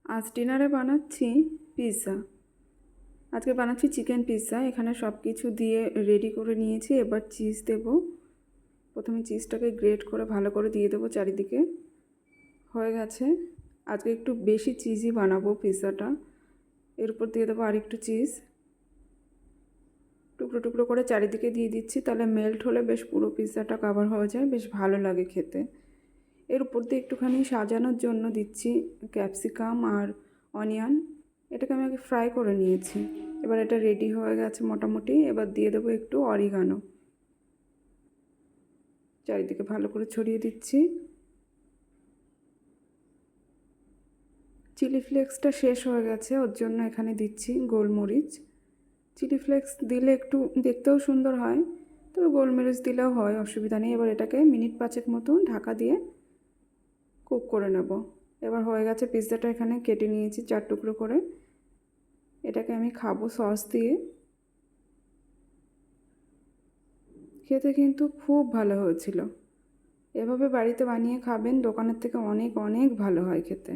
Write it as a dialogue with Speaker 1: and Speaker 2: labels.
Speaker 1: আজ ডিনারে বানাচ্ছি পিৎজা। আজকে বানাচ্ছি চিকেন পিৎজা। এখানে সব কিছু দিয়ে রেডি করে নিয়েছি। এবার চিজ দেব। প্রথমে চিজটাকে গ্রেট করে ভালো করে দিয়ে দেবো চারিদিকে। হয়ে গেছে। আজকে একটু বেশি চিজই বানাবো পিৎজাটা। এর উপর দিয়ে দেবো আর একটু চিজ। টুকরো টুকরো করে চারিদিকে দিয়ে দিচ্ছি, তাহলে মেল্ট হলে বেশ পুরো পিৎজাটা কভার হয়ে যায়, বেশ ভালো লাগে খেতে। এর উপর দিয়ে একটুখানি সাজানোর জন্য দিচ্ছি ক্যাপসিকাম আর অনিয়ন। এটাকে আমি আগে ফ্রাই করে নিয়েছি। এবার এটা রেডি হয়ে গেছে মোটামুটি। এবার দিয়ে দেবো একটু অরিগানো। চারিদিকে ভালো করে ছড়িয়ে দিচ্ছি। চিলি ফ্লেক্সটা শেষ হয়ে গেছে, ওর জন্য এখানে দিচ্ছি গোলমরিচ। চিলি ফ্লেক্স দিলে একটু দেখতেও সুন্দর হয়, তবে গোলমরিচ দিলেও হয়, অসুবিধা নেই। এবার এটাকে মিনিট 5 মতন ঢাকা দিয়ে কুক করে নেব। এবার হয়ে গেছে। পিৎজাটা এখানে কেটে নিয়েছি 4 টুকরো করে। এটাকে আমি খাবো সস দিয়ে। খেতে কিন্তু খুব ভালো হয়েছিল। এভাবে বাড়িতে বানিয়ে খাবেন, দোকানের থেকে অনেক অনেক ভালো হয় খেতে।